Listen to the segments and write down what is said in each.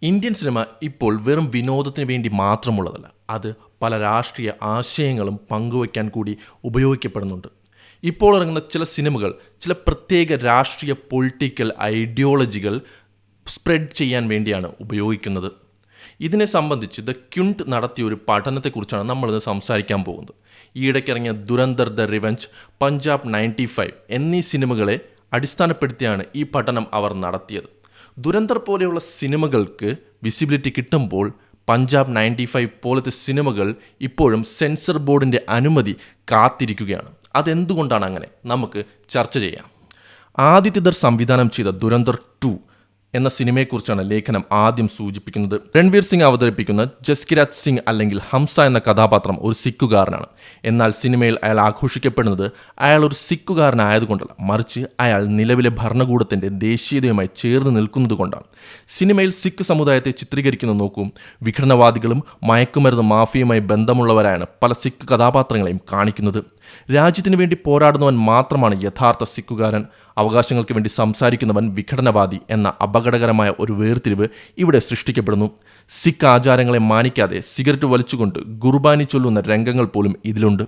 Indian cinema ഇപ്പോൾ വെറും വിനോദത്തിന് വേണ്ടി മാത്രമുള്ളതല്ല. അത് പല രാഷ്ട്രീയ ആശയങ്ങളും പങ്കുവയ്ക്കാൻ കൂടി ഉപയോഗിക്കപ്പെടുന്നുണ്ട്. ഇപ്പോൾ ഇറങ്ങുന്ന ചില സിനിമകൾ ചില പ്രത്യേക രാഷ്ട്രീയ പൊളിറ്റിക്കൽ ഐഡിയോളജികൾ സ്പ്രെഡ് ചെയ്യാൻ വേണ്ടിയാണ് ഉപയോഗിക്കുന്നത്. ഇതിനെ സംബന്ധിച്ച് ദ ക്യുണ്ട് നടത്തിയ ഒരു പഠനത്തെക്കുറിച്ചാണ് നമ്മളിന്ന് സംസാരിക്കാൻ പോകുന്നത്. ഈയിടയ്ക്കിറങ്ങിയ ദുരന്തർ ദ റിവെഞ്ച്, പഞ്ചാബ് 95 എന്നീ സിനിമകളെ അടിസ്ഥാനപ്പെടുത്തിയാണ് ഈ പഠനം അവർ നടത്തിയത്. ദുരന്തർ പോലെയുള്ള സിനിമകൾക്ക് വിസിബിലിറ്റി കിട്ടുമ്പോൾ പഞ്ചാബ് 95 പോലത്തെ സിനിമകൾ ഇപ്പോഴും സെൻസർ ബോർഡിൻ്റെ അനുമതി കാത്തിരിക്കുകയാണ്. അതെന്തുകൊണ്ടാണ് അങ്ങനെ? നമുക്ക് ചർച്ച ചെയ്യാം. ആദിത്യദർ സംവിധാനം ചെയ്ത ദുരന്തർ 2 എന്ന സിനിമയെക്കുറിച്ചാണ് ലേഖനം ആദ്യം സൂചിപ്പിക്കുന്നത്. രൺവീർ സിംഗ് അവതരിപ്പിക്കുന്ന ജസ്കിരാജ് സിംഗ് അല്ലെങ്കിൽ ഹംസ എന്ന കഥാപാത്രം ഒരു സിക്കുകാരനാണ്. എന്നാൽ സിനിമയിൽ അയാൾ ആഘോഷിക്കപ്പെടുന്നത് അയാൾ ഒരു സിക്കുകാരനായതുകൊണ്ടല്ല, മറിച്ച് അയാൾ നിലവിലെ ഭരണകൂടത്തിൻ്റെ ദേശീയതയുമായി ചേർന്ന് നിൽക്കുന്നത് കൊണ്ടാണ്. സിനിമയിൽ സിഖ് സമുദായത്തെ ചിത്രീകരിക്കുന്നത് നോക്കൂ. വിഘടനവാദികളും മയക്കുമരുന്ന് മാഫിയുമായി ബന്ധമുള്ളവരായാണ് പല സിഖ് കഥാപാത്രങ്ങളെയും കാണിക്കുന്നത്. രാജ്യത്തിന് വേണ്ടി പോരാടുന്നവൻ മാത്രമാണ് യഥാർത്ഥ സിക്കുകാരൻ, അവകാശങ്ങൾക്ക് വേണ്ടി സംസാരിക്കുന്നവൻ വിഘടനവാദി എന്ന അപകടകരമായ ഒരു വേർതിരിവ് ഇവിടെ സൃഷ്ടിക്കപ്പെടുന്നു. സിഖ് ആചാരങ്ങളെ മാനിക്കാതെ സിഗരറ്റ് വലിച്ചുകൊണ്ട് ഗുർബാനി ചൊല്ലുന്ന രംഗങ്ങൾ പോലും ഇതിലുണ്ട്.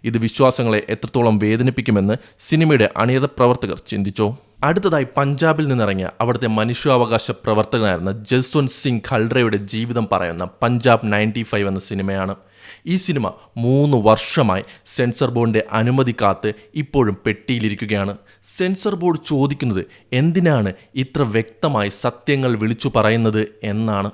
ഇത് വിശ്വാസങ്ങളെ എത്രത്തോളം വേദനിപ്പിക്കുമെന്ന് സിനിമയുടെ അണിയറ പ്രവർത്തകർ ചിന്തിച്ചോ? അടുത്തതായി പഞ്ചാബിൽ നിന്നിറങ്ങിയ അവിടുത്തെ മനുഷ്യാവകാശ പ്രവർത്തകനായിരുന്ന ജസ്വന്ത് സിംഗ് ഖൽഡയുടെ ജീവിതം പറയുന്ന പഞ്ചാബ് 95 എന്ന സിനിമയാണ്. ഈ സിനിമ 3 വർഷമായി സെൻസർ ബോർഡിൻ്റെ അനുമതി കാത്ത് ഇപ്പോഴും പെട്ടിയിലിരിക്കുകയാണ്. സെൻസർ ബോർഡ് ചോദിക്കുന്നത് എന്തിനാണ് ഇത്ര വ്യക്തമായി സത്യങ്ങൾ വിളിച്ചു പറയുന്നത് എന്നാണ്.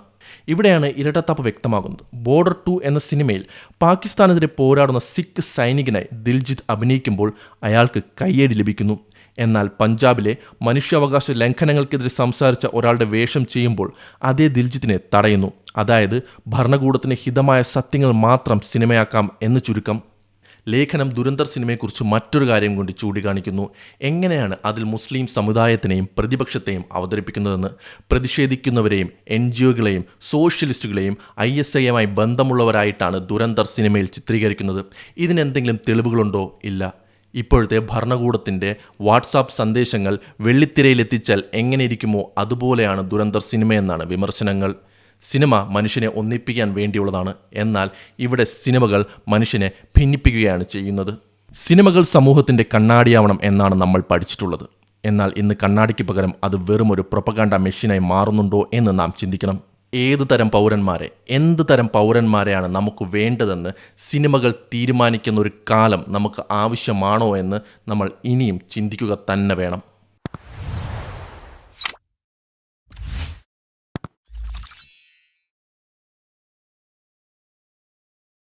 ഇവിടെയാണ് ഇരട്ടത്താപ്പ് വ്യക്തമാകുന്നത്. ബോർഡർ 2 എന്ന സിനിമയിൽ പാകിസ്ഥാനെതിരെ പോരാടുന്ന സിഖ് സൈനികനായി ദിൽജിത്ത് അഭിനയിക്കുമ്പോൾ അയാൾക്ക് കയ്യടി ലഭിക്കുന്നു. എന്നാൽ പഞ്ചാബിലെ മനുഷ്യാവകാശ ലംഘനങ്ങൾക്കെതിരെ സംസാരിച്ച ഒരാളുടെ വേഷം ചെയ്യുമ്പോൾ അതേ ദിൽജിത്തിനെ തടയുന്നു. അതായത് ഭരണകൂടത്തിന് ഹിതമായ സത്യങ്ങൾ മാത്രം സിനിമയാക്കാം എന്ന് ചുരുക്കം. ലേഖനം ദുരന്തർ സിനിമയെക്കുറിച്ച് മറ്റൊരു കാര്യം കൊണ്ട് ചൂണ്ടിക്കാണിക്കുന്നു. എങ്ങനെയാണ് അതിൽ മുസ്ലിം സമുദായത്തിനെയും പ്രതിപക്ഷത്തെയും അവതരിപ്പിക്കുന്നതെന്ന്. പ്രതിഷേധിക്കുന്നവരെയും NGOകളെയും സോഷ്യലിസ്റ്റുകളെയും ISIയുമായി ബന്ധമുള്ളവരായിട്ടാണ് ദുരന്തർ സിനിമയിൽ ചിത്രീകരിക്കുന്നത്. ഇതിനെന്തെങ്കിലും തെളിവുകളുണ്ടോ? ഇല്ല. ഇപ്പോഴത്തെ ഭരണകൂടത്തിൻ്റെ വാട്സാപ്പ് സന്ദേശങ്ങൾ വെള്ളിത്തിരയിലെത്തിച്ചാൽ എങ്ങനെയിരിക്കുമോ അതുപോലെയാണ് ദുരന്തർ സിനിമയെന്നാണ് വിമർശനങ്ങൾ. സിനിമ മനുഷ്യനെ ഒന്നിപ്പിക്കാൻ വേണ്ടിയുള്ളതാണ്. എന്നാൽ ഇവിടെ സിനിമകൾ മനുഷ്യനെ ഭിന്നിപ്പിക്കുകയാണ് ചെയ്യുന്നത്. സിനിമകൾ സമൂഹത്തിൻ്റെ കണ്ണാടിയാവണം എന്നാണ് നമ്മൾ പഠിച്ചിട്ടുള്ളത്. എന്നാൽ ഇന്ന് കണ്ണാടിക്ക് പകരം അത് വെറും ഒരു പ്രൊപ്പഗാൻഡ മെഷീനായി മാറുന്നുണ്ടോ എന്ന് നാം ചിന്തിക്കണം. എന്ത് തരം പൗരന്മാരെയാണ് നമുക്ക് വേണ്ടതെന്ന് സിനിമകൾ തീരുമാനിക്കുന്ന ഒരു കാലം നമുക്ക് ആവശ്യമാണോ എന്ന് നമ്മൾ ഇനിയും ചിന്തിക്കുക തന്നെ വേണം.